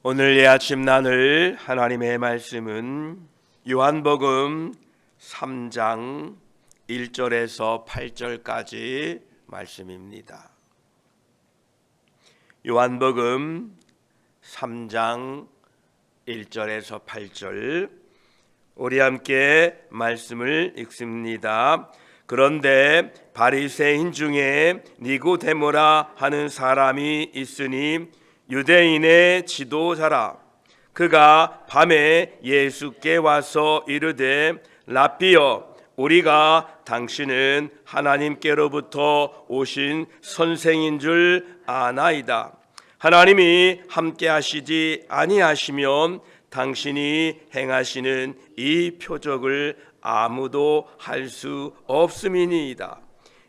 오늘 아침 나눌 하나님의 말씀은 요한복음 3장 1절에서 8절까지 말씀입니다. 요한복음 3장 1절에서 8절 우리 함께 말씀을 읽습니다. 그런데 바리새인 중에 니고데모라 하는 사람이 있으니 유대인의 지도자라. 그가 밤에 예수께 와서 이르되 랍비여, 우리가 당신은 하나님께로부터 오신 선생인 줄 아나이다. 하나님이 함께 하시지 아니하시면 당신이 행하시는 이 표적을 아무도 할 수 없음이니이다.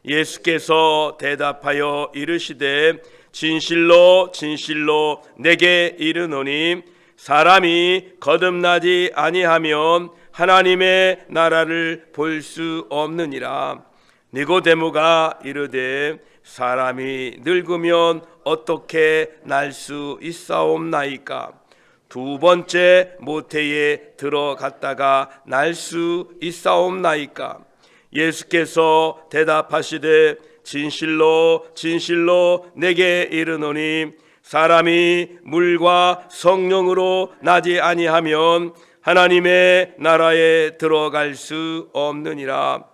예수께서 대답하여 이르시되 진실로 진실로 내게 이르노니 사람이 거듭나지 아니하면 하나님의 나라를 볼 수 없느니라. 니고데모가 이르되 사람이 늙으면 어떻게 날 수 있사옵나이까? 두 번째 모태에 들어갔다가 날 수 있사옵나이까? 예수께서 대답하시되 진실로 진실로 내게 이르노니 사람이 물과 성령으로 나지 아니하면 하나님의 나라에 들어갈 수 없느니라.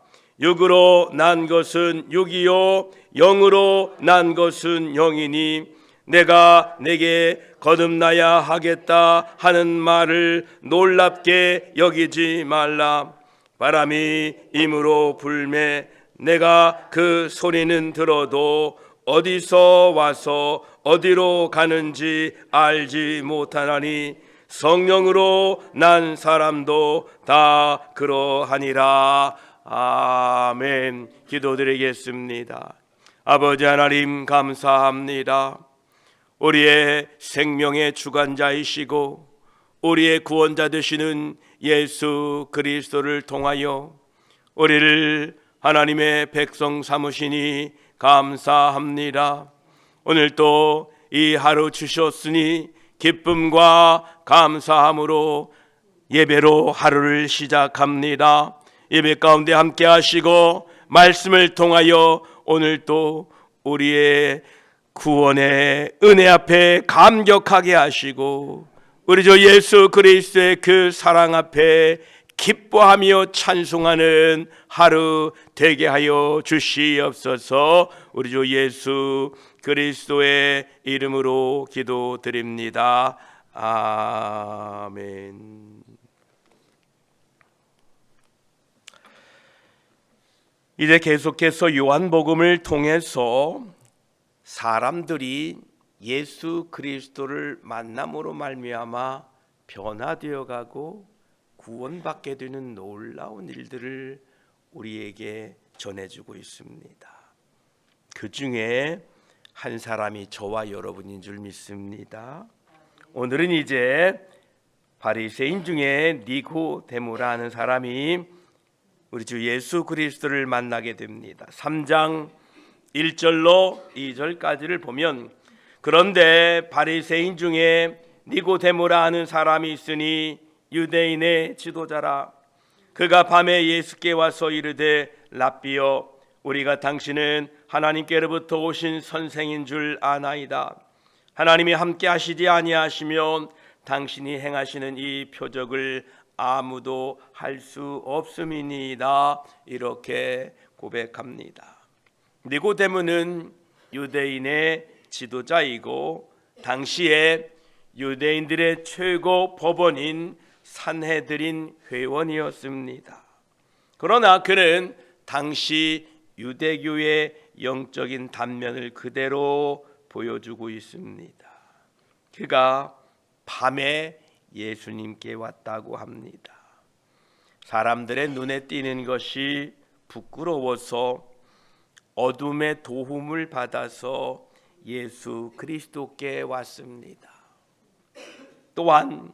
육으로 난 것은 육이요 영으로 난 것은 영이니 내가 내게 거듭나야 하겠다 하는 말을 놀랍게 여기지 말라. 바람이 임으로 불매 내가 그 소리는 들어도 어디서 와서 어디로 가는지 알지 못하나니 성령으로 난 사람도 다 그러하니라. 아멘. 기도드리겠습니다. 아버지 하나님 감사합니다. 우리의 생명의 주관자이시고 우리의 구원자 되시는 예수 그리스도를 통하여 우리를 하나님의 백성 삼으시니 감사합니다. 오늘 또 이 하루 주셨으니 기쁨과 감사함으로 예배로 하루를 시작합니다. 예배 가운데 함께 하시고 말씀을 통하여 오늘 또 우리의 구원의 은혜 앞에 감격하게 하시고 우리 주 예수 그리스도의 그 사랑 앞에 기뻐하며 찬송하는 하루 되게 하여 주시옵소서. 우리 주 예수 그리스도의 이름으로 기도드립니다. 아멘. 이제 계속해서 요한복음을 통해서 사람들이 예수 그리스도를 만남으로 말미암아 변화되어 가고 구원받게 되는 놀라운 일들을 우리에게 전해주고 있습니다. 그 중에 한 사람이 저와 여러분인 줄 믿습니다. 오늘은 이제 바리새인 중에 니고데모라 하는 사람이 우리 주 예수 그리스도를 만나게 됩니다. 3장 1절로 2절까지를 보면 그런데 바리새인 중에 니고데모라 하는 사람이 있으니 유대인의 지도자라. 그가 밤에 예수께 와서 이르되 랍비여, 우리가 당신은 하나님께로부터 오신 선생인 줄 아나이다. 하나님이 함께 하시지 아니하시면 당신이 행하시는 이 표적을 아무도 할 수 없음이니이다. 이렇게 고백합니다. 니고데모는 유대인의 지도자이고 당시에 유대인들의 최고 법원인 산헤드린 회원이었습니다. 그러나 그는 당시 유대교의 영적인 단면을 그대로 보여주고 있습니다. 그가 밤에 예수님께 왔다고 합니다. 사람들의 눈에 띄는 것이 부끄러워서 어둠의 도움을 받아서 예수 그리스도께 왔습니다. 또한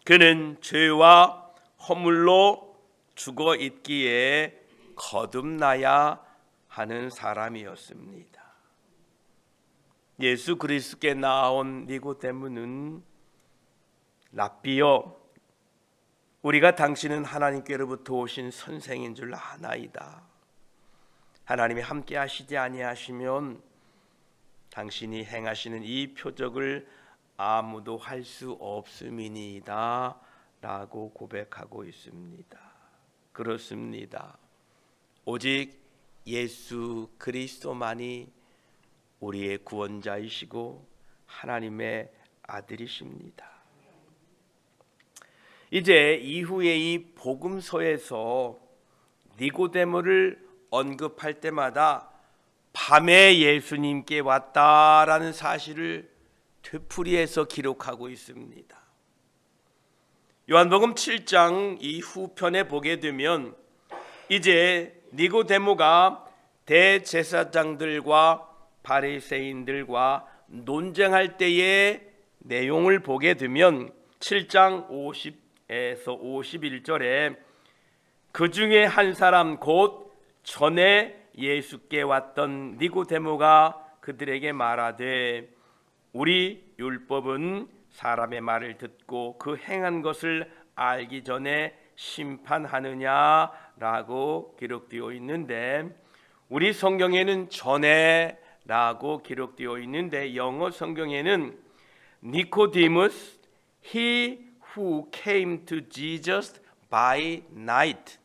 그는 죄와 허물로 죽어 있기에 거듭나야 하는 사람이었습니다. 예수 그리스도께 나온 니고데모는 랍비여, 우리가 당신은 하나님께로부터 오신 선생인 줄 아나이다. 하나님이 함께 하시지 아니하시면 당신이 행하시는 이 표적을 아무도 할 수 없음이니이다 라고 고백하고 있습니다. 그렇습니다. 오직 예수 그리스도만이 우리의 구원자이시고 하나님의 아들이십니다. 이제 이후에 이 복음서에서 니고데모를 언급할 때마다 밤에 예수님께 왔다라는 사실을 되풀이해서 기록하고 있습니다. 요한복음 7장 이 후편에 보게 되면 이제 니고데모가 대제사장들과 바리새인들과 논쟁할 때의 내용을 보게 되면 7장 50에서 51절에 그 중에 한 사람 곧 전에 예수께 왔던 니고데모가 그들에게 말하되 우리 율법은 사람의 말을 듣고 그 행한 것을 알기 전에 심판하느냐라고 기록되어 있는데, 우리 성경에는 전에라고 기록되어 있는데 영어 성경에는 니코디무스, he who came to Jesus by night,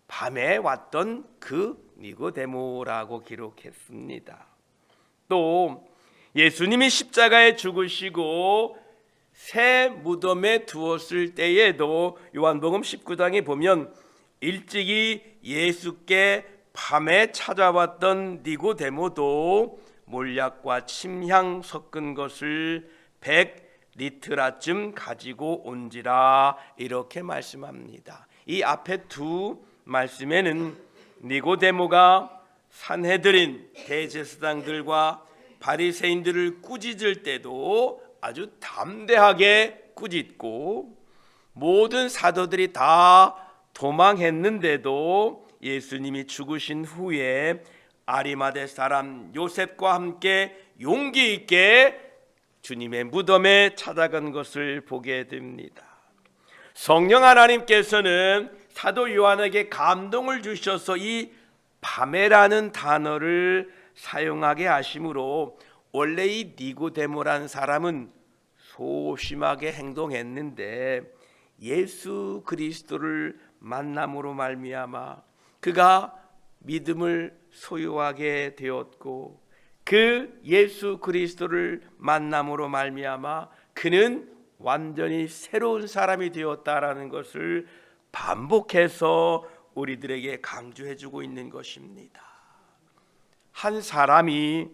밤에 왔던 그 니고데모라고 기록했습니다. 또 예수님이 십자가에 죽으시고 새 무덤에 두었을 때에도 요한복음 19장에 보면 일찍이 예수께 밤에 찾아왔던 니고데모도 몰약과 침향 섞은 것을 100리트라쯤 가지고 온지라 이렇게 말씀합니다. 이 앞에 두 말씀에는 니고데모가 산헤드린 대제사장들과 바리새인들을 꾸짖을 때도 아주 담대하게 꾸짖고 모든 사도들이 다 도망했는데도 예수님이 죽으신 후에 아리마대 사람 요셉과 함께 용기 있게 주님의 무덤에 찾아간 것을 보게 됩니다. 성령 하나님께서는 사도 요한에게 감동을 주셔서 이 밤에라는 단어를 사용하게 하심으로 원래 이 니고데모라는 사람은 소심하게 행동했는데 예수 그리스도를 만남으로 말미암아 그가 믿음을 소유하게 되었고 그 예수 그리스도를 만남으로 말미암아 그는 완전히 새로운 사람이 되었다라는 것을 반복해서 우리들에게 강조해주고 있는 것입니다. 한 사람이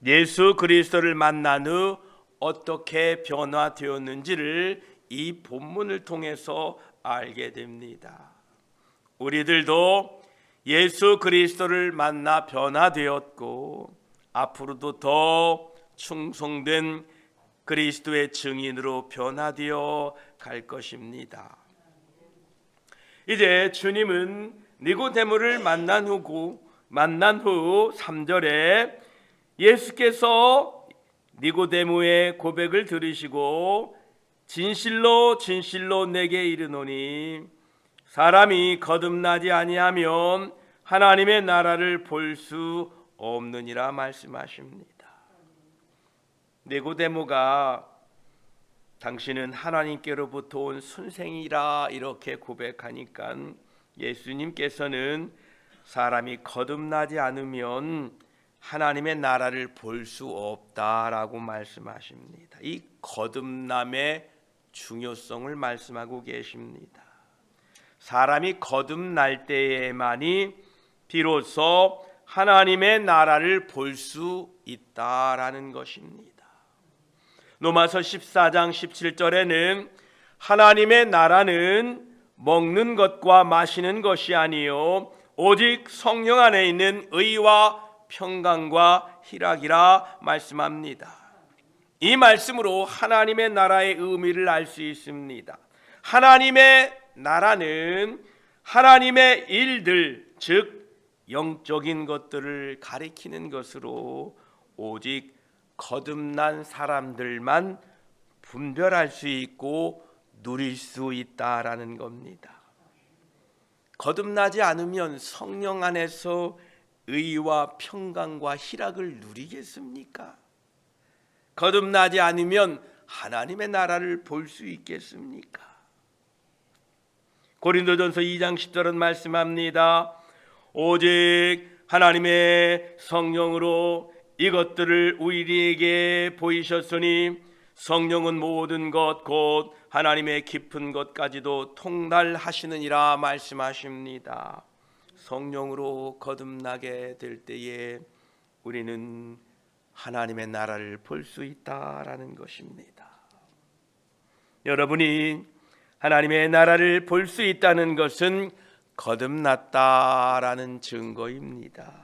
예수 그리스도를 만난 후 어떻게 변화되었는지를 이 본문을 통해서 알게 됩니다. 우리들도 예수 그리스도를 만나 변화되었고 앞으로도 더 충성된 그리스도의 증인으로 변화되어 갈 것입니다. 이제 주님은 니고데모를 만난 후 3절에 예수께서 니고데모의 고백을 들으시고 진실로 진실로 내게 이르노니 사람이 거듭나지 아니하면 하나님의 나라를 볼 수 없느니라 말씀하십니다. 니고데모가 당신은 하나님께로부터 온 선생이라 이렇게 고백하니까 예수님께서는 사람이 거듭나지 않으면 하나님의 나라를 볼 수 없다라고 말씀하십니다. 이 거듭남의 중요성을 말씀하고 계십니다. 사람이 거듭날 때에만이 비로소 하나님의 나라를 볼 수 있다라는 것입니다. 로마서 14장 17절에는 하나님의 나라는 먹는 것과 마시는 것이 아니요 오직 성령 안에 있는 의와 평강과 희락이라 말씀합니다. 이 말씀으로 하나님의 나라의 의미를 알 수 있습니다. 하나님의 나라는 하나님의 일들, 즉 영적인 것들을 가리키는 것으로 오직 거듭난 사람들만 분별할 수 있고 누릴 수 있다라는 겁니다. 거듭나지 않으면 성령 안에서 의와 평강과 희락을 누리겠습니까? 거듭나지 않으면 하나님의 나라를 볼 수 있겠습니까? 고린도전서 2장 10절은 말씀합니다. 오직 하나님의 성령으로 이것들을 우리에게 보이셨으니 성령은 모든 것 곧 하나님의 깊은 것까지도 통달하시느니라 말씀하십니다. 성령으로 거듭나게 될 때에 우리는 하나님의 나라를 볼 수 있다라는 것입니다. 여러분이 하나님의 나라를 볼 수 있다는 것은 거듭났다라는 증거입니다.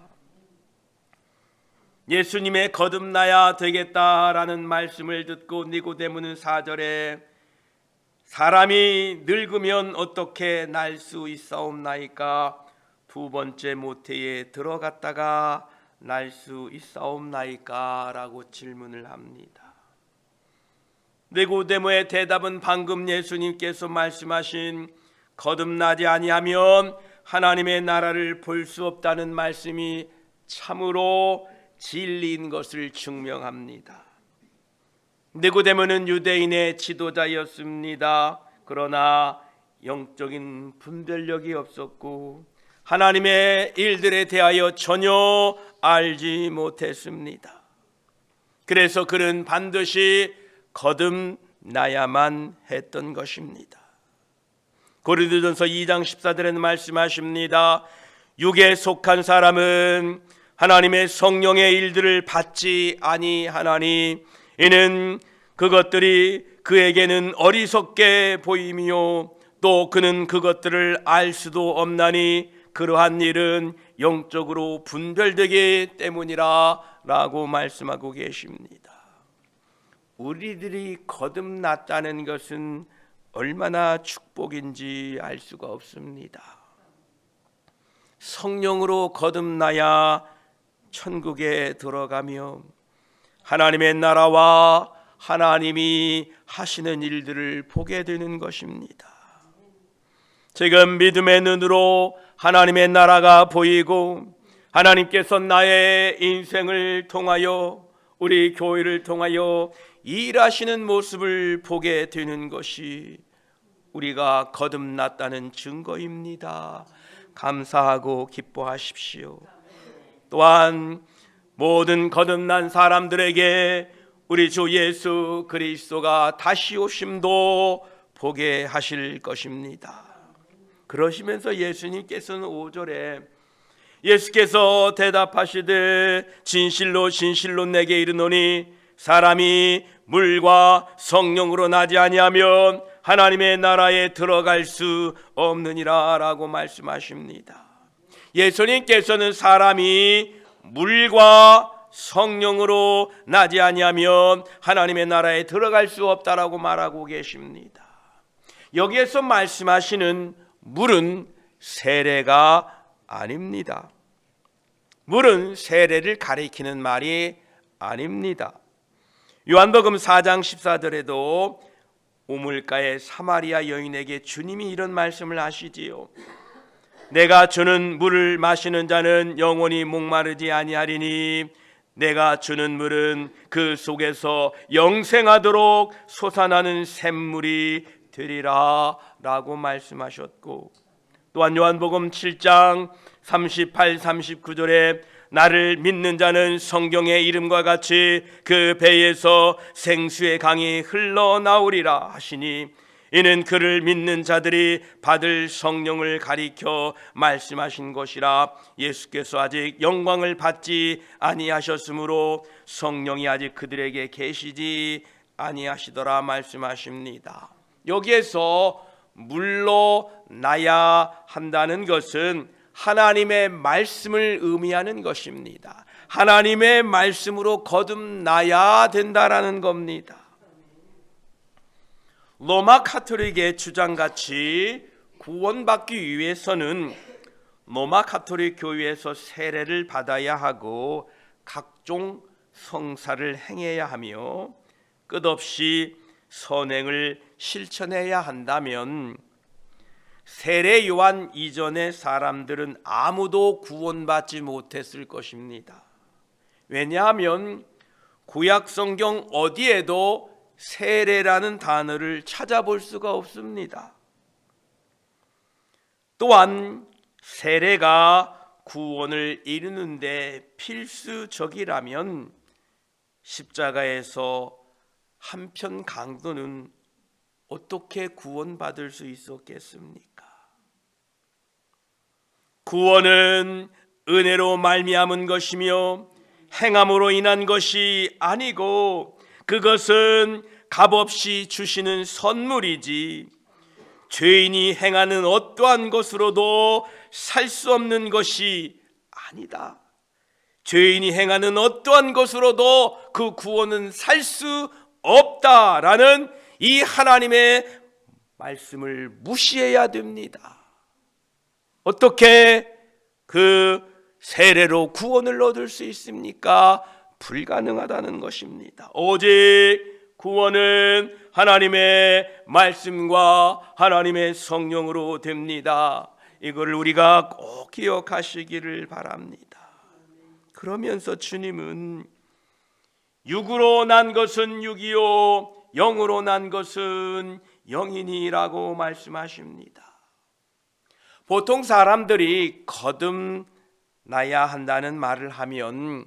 예수님의 거듭나야 되겠다라는 말씀을 듣고 니고데모는 4절에 사람이 늙으면 어떻게 날 수 있사옵나이까? 두 번째 모태에 들어갔다가 날 수 있사옵나이까? 라고 질문을 합니다. 니고데모의 대답은 방금 예수님께서 말씀하신 거듭나지 아니하면 하나님의 나라를 볼 수 없다는 말씀이 참으로 진리인 것을 증명합니다. 니고데모는 유대인의 지도자였습니다. 그러나 영적인 분별력이 없었고 하나님의 일들에 대하여 전혀 알지 못했습니다. 그래서 그는 반드시 거듭나야만 했던 것입니다. 고린도전서 2장 14절에는 말씀하십니다. 육에 속한 사람은 하나님의 성령의 일들을 받지 아니하나니 이는 그것들이 그에게는 어리석게 보이며 또 그는 그것들을 알 수도 없나니 그러한 일은 영적으로 분별되기 때문이라 라고 말씀하고 계십니다. 우리들이 거듭났다는 것은 얼마나 축복인지 알 수가 없습니다. 성령으로 거듭나야 천국에 들어가며 하나님의 나라와 하나님이 하시는 일들을 보게 되는 것입니다. 지금 믿음의 눈으로 하나님의 나라가 보이고 하나님께서 나의 인생을 통하여 우리 교회를 통하여 일하시는 모습을 보게 되는 것이 우리가 거듭났다는 증거입니다. 감사하고 기뻐하십시오. 또한 모든 거듭난 사람들에게 우리 주 예수 그리스도가 다시 오심도 보게 하실 것입니다. 그러시면서 예수님께서는 5절에 예수께서 대답하시되 진실로 진실로 내게 이르노니 사람이 물과 성령으로 나지 아니하면 하나님의 나라에 들어갈 수 없느니라 라고 말씀하십니다. 예수님께서는 사람이 물과 성령으로 나지 아니하면 하나님의 나라에 들어갈 수 없다라고 말하고 계십니다. 여기에서 말씀하시는 물은 세례가 아닙니다. 물은 세례를 가리키는 말이 아닙니다. 요한복음 4장 14절에도 우물가의 사마리아 여인에게 주님이 이런 말씀을 하시지요. 내가 주는 물을 마시는 자는 영원히 목마르지 아니하리니 내가 주는 물은 그 속에서 영생하도록 솟아나는 샘물이 되리라 라고 말씀하셨고, 또한 요한복음 7장 38, 39절에 나를 믿는 자는 성경의 이름과 같이 그 배에서 생수의 강이 흘러나오리라 하시니 이는 그를 믿는 자들이 받을 성령을 가리켜 말씀하신 것이라. 예수께서 아직 영광을 받지 아니하셨으므로 성령이 아직 그들에게 계시지 아니하시더라 말씀하십니다. 여기에서 물로 나야 한다는 것은 하나님의 말씀을 의미하는 것입니다. 하나님의 말씀으로 거듭나야 된다라는 겁니다. 로마 가톨릭의 주장같이 구원받기 위해서는 로마 가톨릭 교회에서 세례를 받아야 하고 각종 성사를 행해야 하며 끝없이 선행을 실천해야 한다면 세례 요한 이전의 사람들은 아무도 구원받지 못했을 것입니다. 왜냐하면 구약 성경 어디에도 세례라는 단어를 찾아볼 수가 없습니다. 또한 세례가 구원을 이루는데 필수적이라면 십자가에서 한편 강도는 어떻게 구원받을 수 있었겠습니까? 구원은 은혜로 말미암은 것이며 행함으로 인한 것이 아니고 그것은 값없이 주시는 선물이지 죄인이 행하는 어떠한 것으로도 살 수 없는 것이 아니다. 죄인이 행하는 어떠한 것으로도 그 구원은 살 수 없다라는 이 하나님의 말씀을 무시해야 됩니다. 어떻게 그 세례로 구원을 얻을 수 있습니까? 불가능하다는 것입니다. 오직 구원은 하나님의 말씀과 하나님의 성령으로 됩니다. 이걸 우리가 꼭 기억하시기를 바랍니다. 그러면서 주님은 육으로 난 것은 육이요 영으로 난 것은 영이니라고 말씀하십니다. 보통 사람들이 거듭나야 한다는 말을 하면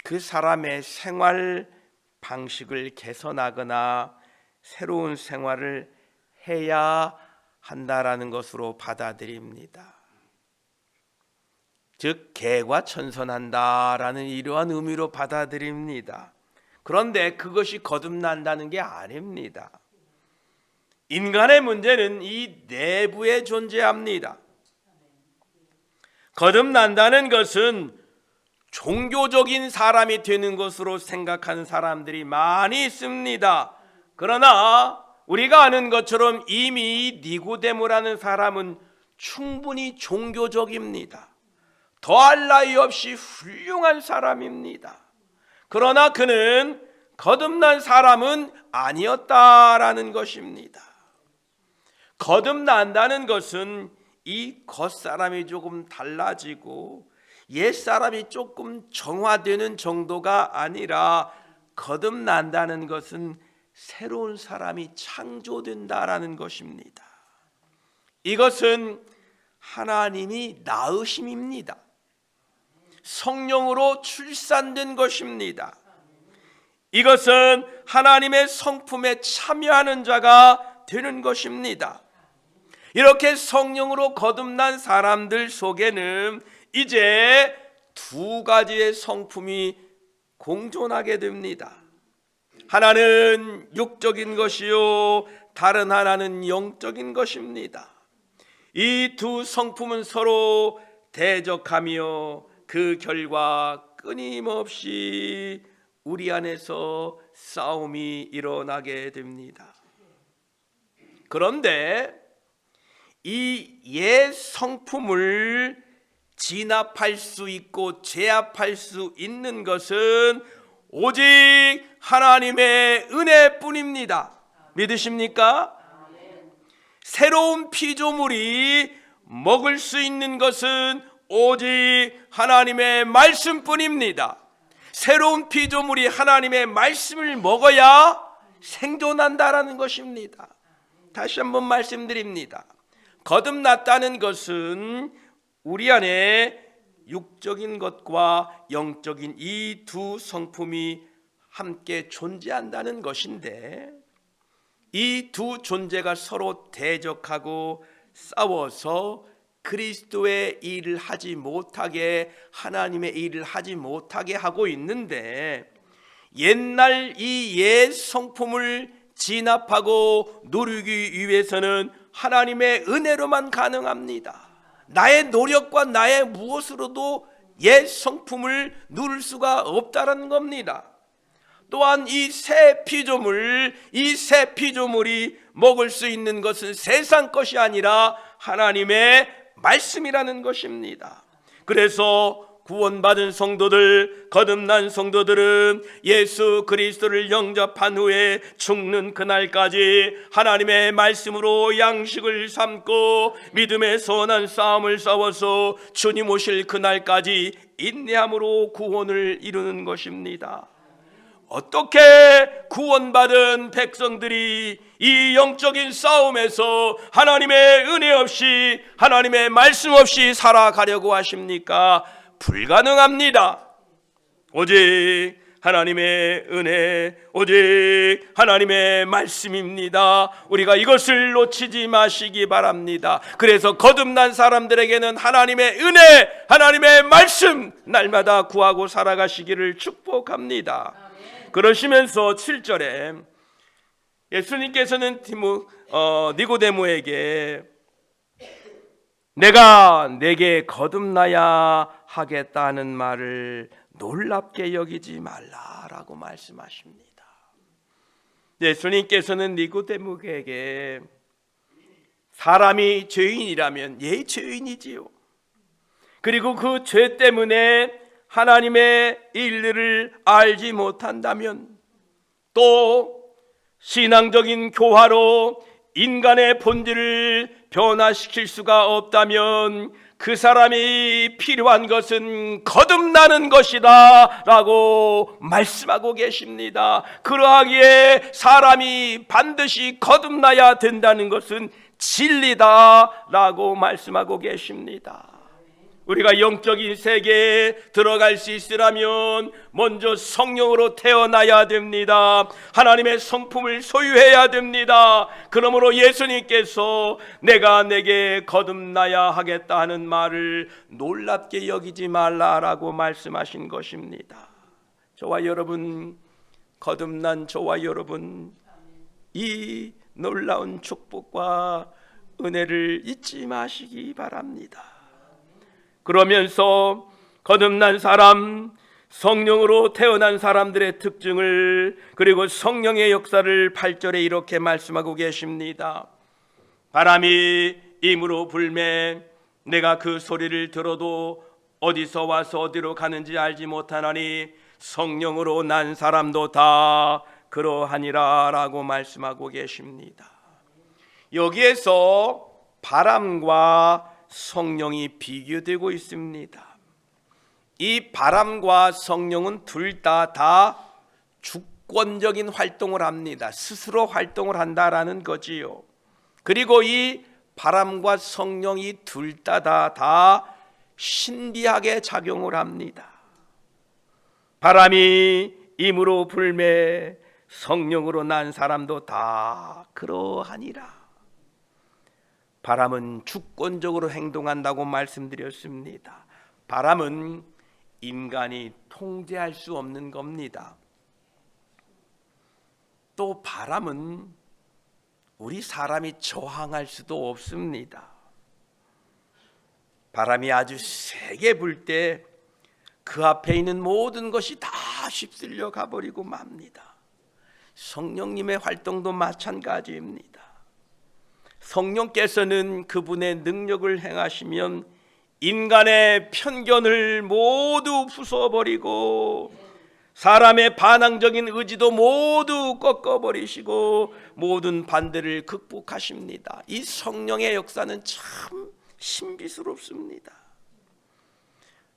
그 사람의 생활 방식을 개선하거나 새로운 생활을 해야 한다라는 것으로 받아들입니다. 즉 개과천선한다라는 이러한 의미로 받아들입니다. 그런데 그것이 거듭난다는 게 아닙니다. 인간의 문제는 이 내부에 존재합니다. 거듭난다는 것은 종교적인 사람이 되는 것으로 생각하는 사람들이 많이 있습니다. 그러나 우리가 아는 것처럼 이미 니고데모라는 사람은 충분히 종교적입니다. 더할 나위 없이 훌륭한 사람입니다. 그러나 그는 거듭난 사람은 아니었다라는 것입니다. 거듭난다는 것은 이 겉사람이 조금 달라지고 옛사람이 조금 정화되는 정도가 아니라 거듭난다는 것은 새로운 사람이 창조된다라는 것입니다. 이것은 하나님이 낳으심입니다. 성령으로 출산된 것입니다. 이것은 하나님의 성품에 참여하는 자가 되는 것입니다. 이렇게 성령으로 거듭난 사람들 속에는 이제 두 가지의 성품이 공존하게 됩니다. 하나는 육적인 것이요 다른 하나는 영적인 것입니다. 이 두 성품은 서로 대적하며 그 결과 끊임없이 우리 안에서 싸움이 일어나게 됩니다. 그런데 이 옛 성품을 진압할 수 있고 제압할 수 있는 것은 오직 하나님의 은혜뿐입니다. 믿으십니까? 새로운 피조물이 먹을 수 있는 것은 오직 하나님의 말씀뿐입니다. 새로운 피조물이 하나님의 말씀을 먹어야 생존한다라는 것입니다. 다시 한번 말씀드립니다. 거듭났다는 것은 우리 안에 육적인 것과 영적인 이 두 성품이 함께 존재한다는 것인데 이 두 존재가 서로 대적하고 싸워서 그리스도의 일을 하지 못하게 하나님의 일을 하지 못하게 하고 있는데 옛날 이 옛 성품을 진압하고 누리기 위해서는 하나님의 은혜로만 가능합니다. 나의 노력과 나의 무엇으로도 옛 성품을 누릴 수가 없다는 겁니다. 또한 이 새 피조물이 먹을 수 있는 것은 세상 것이 아니라 하나님의 말씀이라는 것입니다. 그래서 구원받은 성도들, 거듭난 성도들은 예수 그리스도를 영접한 후에 죽는 그날까지 하나님의 말씀으로 양식을 삼고 믿음의 선한 싸움을 싸워서 주님 오실 그날까지 인내함으로 구원을 이루는 것입니다. 어떻게 구원받은 백성들이 이 영적인 싸움에서 하나님의 은혜 없이, 하나님의 말씀 없이 살아가려고 하십니까? 불가능합니다. 오직 하나님의 은혜, 오직 하나님의 말씀입니다. 우리가 이것을 놓치지 마시기 바랍니다. 그래서 거듭난 사람들에게는 하나님의 은혜, 하나님의 말씀 날마다 구하고 살아가시기를 축복합니다. 그러시면서 7절에 예수님께서는 니고데모에게 내가 내게 거듭나야 하겠다는 말을 놀랍게 여기지 말라라고 말씀하십니다. 예수님께서는 니고데모에게 사람이 죄인이라면 죄인이지요. 그리고 그 죄 때문에 하나님의 일들을 알지 못한다면, 또 신앙적인 교화로 인간의 본질을 변화시킬 수가 없다면 그 사람이 필요한 것은 거듭나는 것이다 라고 말씀하고 계십니다. 그러하기에 사람이 반드시 거듭나야 된다는 것은 진리다 라고 말씀하고 계십니다. 우리가 영적인 세계에 들어갈 수 있으려면 먼저 성령으로 태어나야 됩니다. 하나님의 성품을 소유해야 됩니다. 그러므로 예수님께서 내가 내게 거듭나야 하겠다 하는 말을 놀랍게 여기지 말라라고 말씀하신 것입니다. 저와 여러분, 거듭난 저와 여러분, 이 놀라운 축복과 은혜를 잊지 마시기 바랍니다. 그러면서 거듭난 사람, 성령으로 태어난 사람들의 특징을, 그리고 성령의 역사를 8절에 이렇게 말씀하고 계십니다. 바람이 임으로 불매 내가 그 소리를 들어도 어디서 와서 어디로 가는지 알지 못하나니 성령으로 난 사람도 다 그러하니라 라고 말씀하고 계십니다. 여기에서 바람과 성령이 비교되고 있습니다. 이 바람과 성령은 둘 다 주권적인 활동을 합니다. 스스로 활동을 한다라는 거지요. 그리고 이 바람과 성령이 둘 다 신비하게 작용을 합니다. 바람이 임으로 불매 성령으로 난 사람도 다 그러하니라. 바람은 주권적으로 행동한다고 말씀드렸습니다. 바람은 인간이 통제할 수 없는 겁니다. 또 바람은 우리 사람이 저항할 수도 없습니다. 바람이 아주 세게 불 때 그 앞에 있는 모든 것이 다 휩쓸려 가버리고 맙니다. 성령님의 활동도 마찬가지입니다. 성령께서는 그분의 능력을 행하시면 인간의 편견을 모두 부숴버리고 사람의 반항적인 의지도 모두 꺾어버리시고 모든 반대를 극복하십니다. 이 성령의 역사는 참 신비스럽습니다.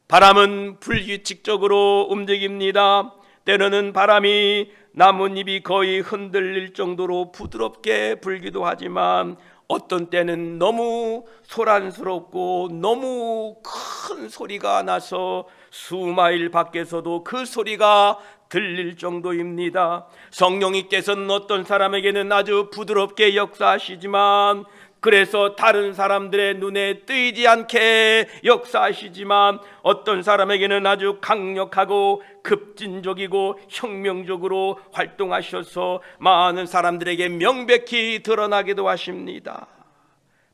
바람은 불규칙적으로 움직입니다. 때로는 바람이 나뭇잎이 거의 흔들릴 정도로 부드럽게 불기도 하지만 어떤 때는 너무 소란스럽고 너무 큰 소리가 나서 수마일 밖에서도 그 소리가 들릴 정도입니다. 성령님께서는 어떤 사람에게는 아주 부드럽게 역사하시지만, 그래서 다른 사람들의 눈에 띄지 않게 역사하시지만, 어떤 사람에게는 아주 강력하고 급진적이고 혁명적으로 활동하셔서 많은 사람들에게 명백히 드러나기도 하십니다.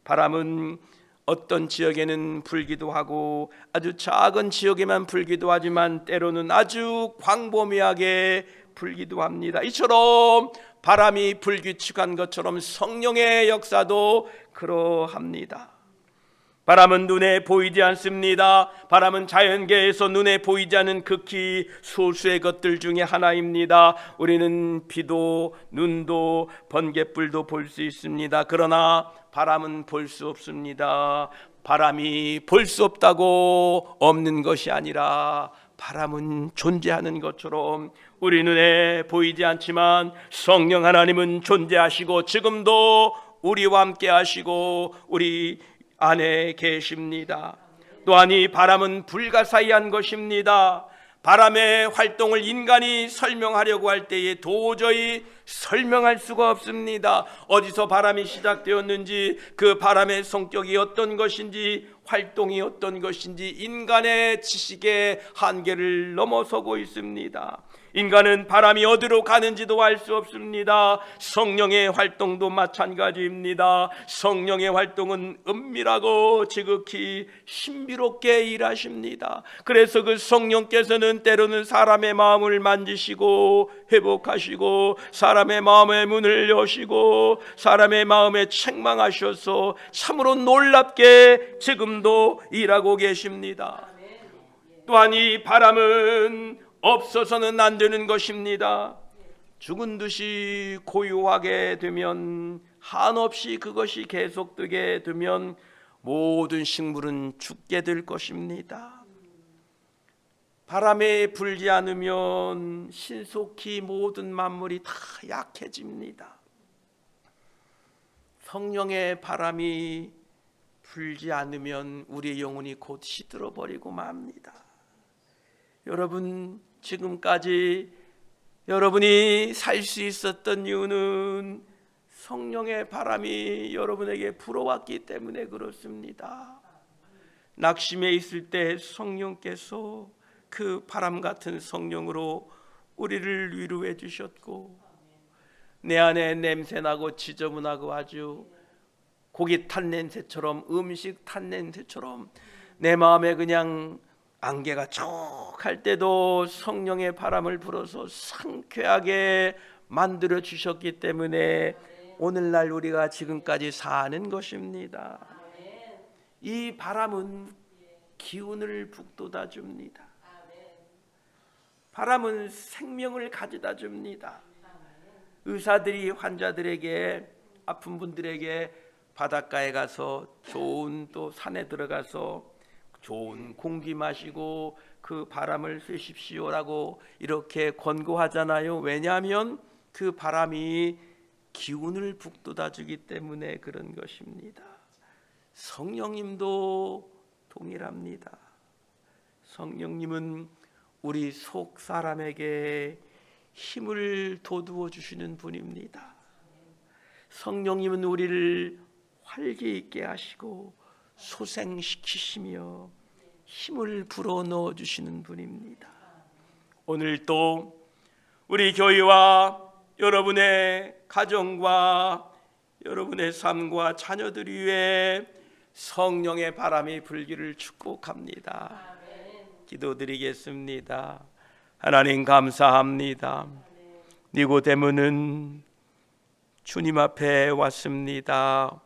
바람은 어떤 지역에는 불기도 하고 아주 작은 지역에만 불기도 하지만 때로는 아주 광범위하게 불기도 합니다. 이처럼 바람이 불규칙한 것처럼 성령의 역사도 그러합니다. 바람은 눈에 보이지 않습니다. 바람은 자연계에서 눈에 보이지 않는 극히 소수의 것들 중에 하나입니다. 우리는 비도 눈도 번갯불도 볼 수 있습니다. 그러나 바람은 볼 수 없습니다. 바람이 볼 수 없다고 없는 것이 아니라 바람은 존재하는 것처럼 우리 눈에 보이지 않지만 성령 하나님은 존재하시고 지금도 우리와 함께 하시고 우리 안에 계십니다. 또한 이 바람은 불가사의한 것입니다. 바람의 활동을 인간이 설명하려고 할 때에 도저히 설명할 수가 없습니다. 어디서 바람이 시작되었는지, 그 바람의 성격이 어떤 것인지, 활동이 어떤 것인지 인간의 지식의 한계를 넘어서고 있습니다. 인간은 바람이 어디로 가는지도 알 수 없습니다. 성령의 활동도 마찬가지입니다. 성령의 활동은 은밀하고 지극히 신비롭게 일하십니다. 그래서 그 성령께서는 때로는 사람의 마음을 만지시고 회복하시고 사람의 마음의 문을 여시고 사람의 마음에 책망하셔서 참으로 놀랍게 지금도 일하고 계십니다. 또한 이 바람은 없어서는 안 되는 것입니다. 죽은 듯이 고요하게 되면, 한없이 그것이 계속되게 되면 모든 식물은 죽게 될 것입니다. 바람에 불지 않으면 신속히 모든 만물이 다 약해집니다. 성령의 바람이 불지 않으면 우리의 영혼이 곧 시들어버리고 맙니다. 여러분, 지금까지 여러분이 살 수 있었던 이유는 성령의 바람이 여러분에게 불어왔기 때문에 그렇습니다. 낙심해 있을 때 성령께서 그 바람 같은 성령으로 우리를 위로해 주셨고, 내 안에 냄새나고 지저분하고 아주 고기 탄 냄새처럼, 음식 탄 냄새처럼 내 마음에 그냥 안개가 촉할 때도 성령의 바람을 불어서 상쾌하게 만들어 주셨기 때문에 오늘날 우리가 지금까지 사는 것입니다. 이 바람은 기운을 북돋아 줍니다. 바람은 생명을 가져다 줍니다. 의사들이 환자들에게, 아픈 분들에게 바닷가에 가서 좋은 또 산에 들어가서 좋은 공기 마시고 그 바람을 쐬십시오라고 이렇게 권고하잖아요. 왜냐하면 그 바람이 기운을 북돋아 주기 때문에 그런 것입니다. 성령님도 동일합니다. 성령님은 우리 속 사람에게 힘을 돋우어 주시는 분입니다. 성령님은 우리를 활기 있게 하시고 소생시키시며 힘을 불어넣어 주시는 분입니다. 오늘 또 우리 교회와 여러분의 가정과 여러분의 삶과 자녀들 위해 성령의 바람이 불기를 축복합니다. 기도드리겠습니다. 하나님 감사합니다. 니고데모는 주님 앞에 왔습니다.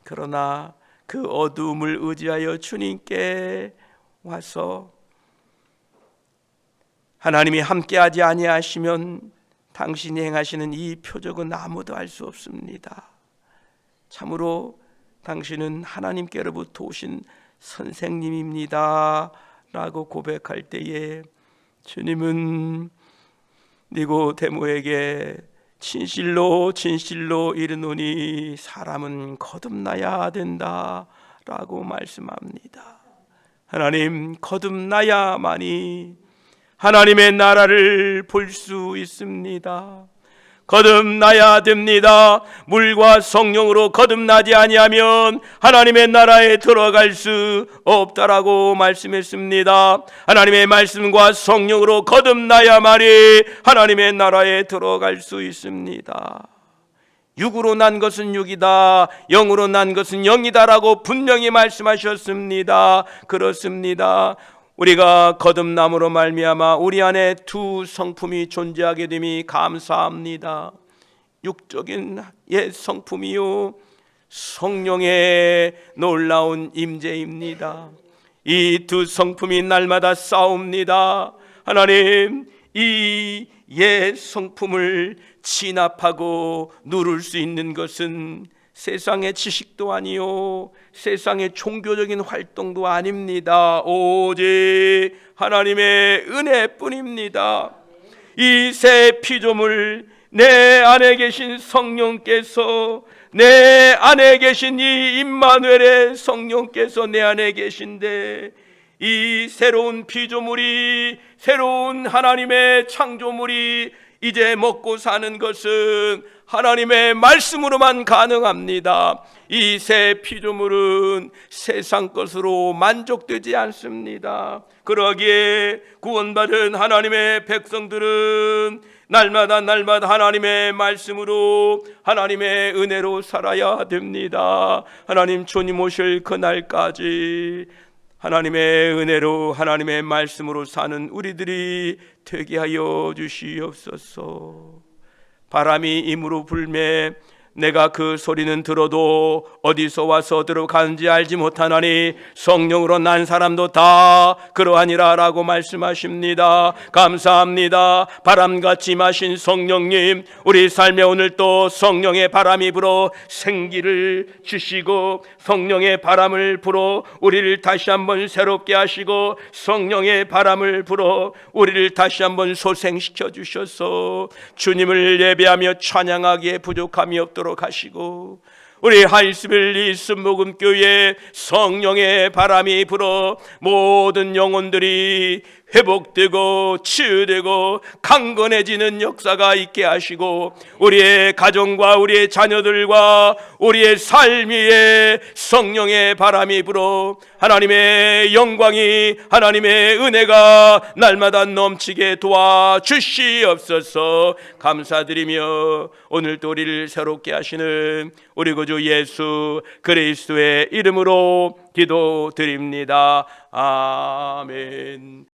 그러나 그 어두움을 의지하여 주님께 와서 하나님이 함께하지 아니하시면 당신이 행하시는 이 표적은 아무도 알 수 없습니다. 참으로 당신은 하나님께로부터 오신 선생님입니다 라고 고백할 때에 주님은 니고데모에게 진실로 진실로 이르노니 사람은 거듭나야 된다 라고 말씀합니다. 하나님, 거듭나야만이 하나님의 나라를 볼 수 있습니다. 거듭나야 됩니다. 물과 성령으로 거듭나지 아니하면 하나님의 나라에 들어갈 수 없다라고 말씀했습니다. 하나님의 말씀과 성령으로 거듭나야만이 하나님의 나라에 들어갈 수 있습니다. 육으로 난 것은 육이다, 영으로 난 것은 영이다라고 분명히 말씀하셨습니다. 그렇습니다. 우리가 거듭남으로 말미암아 우리 안에 두 성품이 존재하게 됨이 감사합니다. 육적인 옛 성품이요, 성령의 놀라운 임재입니다. 이 두 성품이 날마다 싸웁니다. 하나님, 이 옛 성품을 진압하고 누를 수 있는 것은 세상의 지식도 아니요 세상의 종교적인 활동도 아닙니다. 오직 하나님의 은혜뿐입니다. 이 새 피조물, 내 안에 계신 성령께서, 내 안에 계신 이 임마누엘의 성령께서 내 안에 계신데, 이 새로운 피조물이, 새로운 하나님의 창조물이 이제 먹고 사는 것은 하나님의 말씀으로만 가능합니다. 이 새 피조물은 세상 것으로 만족되지 않습니다. 그러기에 구원받은 하나님의 백성들은 날마다 하나님의 말씀으로, 하나님의 은혜로 살아야 됩니다. 하나님 주님 오실 그날까지 하나님의 은혜로, 하나님의 말씀으로 사는 우리들이 되게 하여 주시옵소서. 바람이 임으로 불매 내가 그 소리는 들어도 어디서 와서 들어가는지 알지 못하나니 성령으로 난 사람도 다 그러하니라 라고 말씀하십니다. 감사합니다. 바람같이 마신 성령님, 우리 삶에 오늘 또 성령의 바람이 불어 생기를 주시고 성령의 바람을 불어 우리를 다시 한번 새롭게 하시고 성령의 바람을 불어 우리를 다시 한번 소생시켜 주셔서 주님을 예배하며 찬양하기에 부족함이 없도록 하시고 우리 하이스빌리 순복음교회에 성령의 바람이 불어 모든 영혼들이 회복되고 치유되고 강건해지는 역사가 있게 하시고 우리의 가정과 우리의 자녀들과 우리의 삶 위에 성령의 바람이 불어 하나님의 영광이, 하나님의 은혜가 날마다 넘치게 도와주시옵소서. 감사드리며 오늘도 우리를 새롭게 하시는 우리 구주 예수 그리스도의 이름으로 기도드립니다. 아멘.